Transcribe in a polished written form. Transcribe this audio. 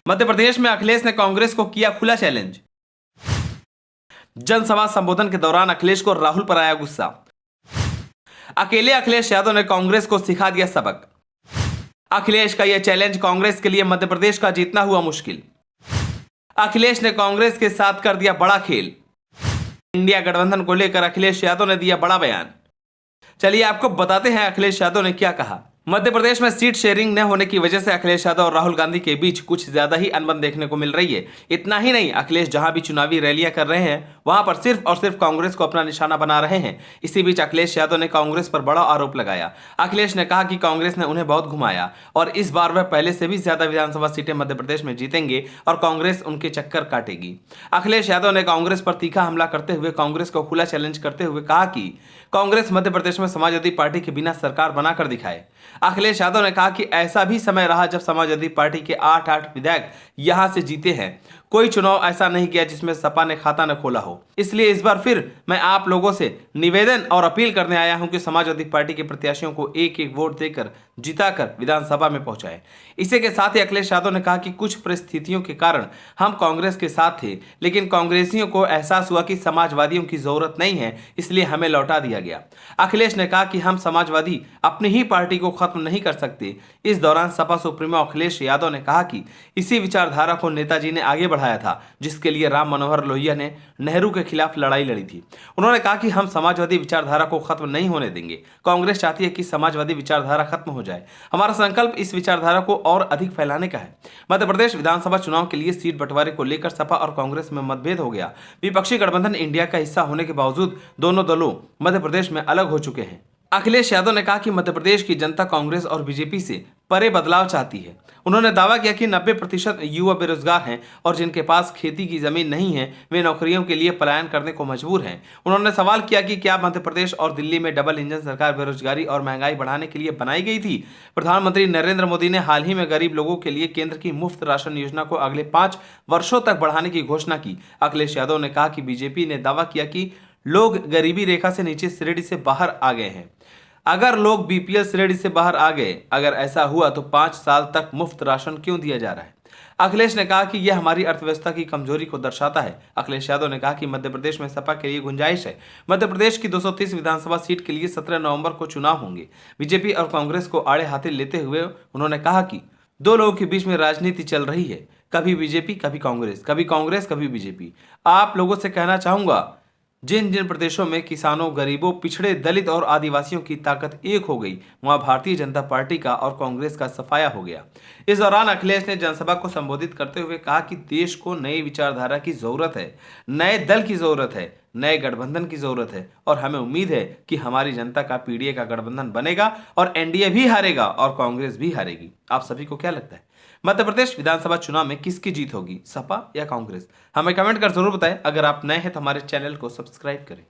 मध्य प्रदेश में अखिलेश ने कांग्रेस को किया खुला चैलेंज। जनसभा संबोधन के दौरान अखिलेश को राहुल पर आया गुस्सा। अकेले अखिलेश यादव ने कांग्रेस को सिखा दिया सबक। अखिलेश का यह चैलेंज कांग्रेस के लिए मध्य प्रदेश का जीतना हुआ मुश्किल। अखिलेश ने कांग्रेस के साथ कर दिया बड़ा खेल। इंडिया गठबंधन को लेकर अखिलेश यादव ने दिया बड़ा बयान। चलिए आपको बताते हैं अखिलेश यादव ने क्या कहा। मध्य प्रदेश में सीट शेयरिंग न होने की वजह से अखिलेश यादव और राहुल गांधी के बीच कुछ ज्यादा ही अनबन देखने को मिल रही है। इतना ही नहीं, अखिलेश जहां भी चुनावी रैलियां कर रहे हैं वहां पर सिर्फ और सिर्फ कांग्रेस को अपना निशाना बना रहे हैं। इसी बीच अखिलेश यादव ने कांग्रेस पर बड़ा आरोप लगाया। अखिलेश ने कहा कि कांग्रेस ने उन्हें बहुत घुमाया और इस बार वह पहले से भी ज्यादा विधानसभा सीटें मध्य प्रदेश में जीतेंगे और कांग्रेस उनके चक्कर काटेगी। अखिलेश यादव ने कांग्रेस पर तीखा हमला करते हुए कांग्रेस को खुला चैलेंज करते हुए कहा कि कांग्रेस मध्य प्रदेश में समाजवादी पार्टी के बिना सरकार बनाकर दिखाए। अखिलेश यादव ने कहा कि ऐसा भी समय रहा जब समाजवादी पार्टी के 8 विधायक यहां से जीते हैं। कोई चुनाव ऐसा नहीं किया जिसमें सपा ने खाता न खोला हो। इसलिए इस बार फिर मैं आप लोगों से निवेदन और अपील करने आया हूं कि समाजवादी पार्टी के प्रत्याशियों को एक एक वोट देकर जिताकर विधानसभा में पहुंचाएं। इसी के साथ ही अखिलेश यादव ने कहा कि कुछ परिस्थितियों के कारण हम कांग्रेस के साथ थे, लेकिन कांग्रेसियों को एहसास हुआ कि समाजवादियों की जरूरत नहीं है, इसलिए हमें लौटा दिया गया। अखिलेश ने कहा कि हम समाजवादी अपनी ही पार्टी को खत्म नहीं कर सकते। इस दौरान सपा सुप्रीमो अखिलेश यादव ने कहा कि इसी विचारधारा को नेताजी ने आगे बढ़ाया था, जिसके लिए राम मनोहर लोहिया ने नेहरू के खिलाफ लड़ाई लड़ी थी। उन्होंने कहा कि हम समाजवादी विचारधारा को खत्म नहीं होने देंगे। कांग्रेस चाहती है कि समाजवादी विचारधारा खत्म हो जाए। हमारा संकल्प इस विचारधारा को और अधिक फैलाने का है। मध्य प्रदेश विधानसभा चुनाव के लिए सीट बंटवारे को लेकर सपा और कांग्रेस में मतभेद हो गया। विपक्षी गठबंधन इंडिया का हिस्सा होने के बावजूद दोनों दलों मध्य प्रदेश में अलग हो चुके हैं। अखिलेश यादव ने कहा कि मध्य प्रदेश की जनता कांग्रेस और बीजेपी से परे बदलाव चाहती है। उन्होंने दावा किया कि 90% युवा बेरोजगार हैं और जिनके पास खेती की जमीन नहीं है वे नौकरियों के लिए पलायन करने को मजबूर हैं। उन्होंने सवाल किया कि क्या मध्य प्रदेश और दिल्ली में डबल इंजन सरकार बेरोजगारी और महंगाई बढ़ाने के लिए बनाई गई थी। प्रधानमंत्री नरेंद्र मोदी ने हाल ही में गरीब लोगों के लिए केंद्र की मुफ्त राशन योजना को अगले 5 वर्षों तक बढ़ाने की घोषणा की। अखिलेश यादव ने कहा कि बीजेपी ने दावा किया कि लोग गरीबी रेखा से नीचे श्रेणी से बाहर आ गए हैं। अगर लोग बीपीएल श्रेणी से बाहर आ गए, अगर ऐसा हुआ तो 5 साल तक मुफ्त राशन क्यों दिया जा रहा है। अखिलेश ने कहा कि यह हमारी अर्थव्यवस्था की कमजोरी को दर्शाता है। अखिलेश यादव ने कहा कि मध्य प्रदेश में सपा के लिए गुंजाइश है। मध्य प्रदेश की 230 विधानसभा सीट के लिए 17 नवंबर को चुनाव होंगे। बीजेपी और कांग्रेस को आड़े हाथे लेते हुए उन्होंने कहा कि दो लोगों के बीच में राजनीति चल रही है, कभी बीजेपी कभी कांग्रेस कभी बीजेपी। आप लोगों से कहना चाहूंगा, जिन जिन प्रदेशों में किसानों, गरीबों, पिछड़े, दलित और आदिवासियों की ताकत एक हो गई, वहां भारतीय जनता पार्टी का और कांग्रेस का सफाया हो गया। इस दौरान अखिलेश ने जनसभा को संबोधित करते हुए कहा कि देश को नई विचारधारा की जरूरत है, नए दल की जरूरत है, नए गठबंधन की जरूरत है और हमें उम्मीद है कि हमारी जनता का पीडीए का गठबंधन बनेगा और एनडीए भी हारेगा और कांग्रेस भी हारेगी। आप सभी को क्या लगता है, मध्य प्रदेश विधानसभा चुनाव में किसकी जीत होगी, सपा या कांग्रेस? हमें कमेंट कर जरूर बताएं। अगर आप नए हैं तो हमारे चैनल को सब्सक्राइब करें।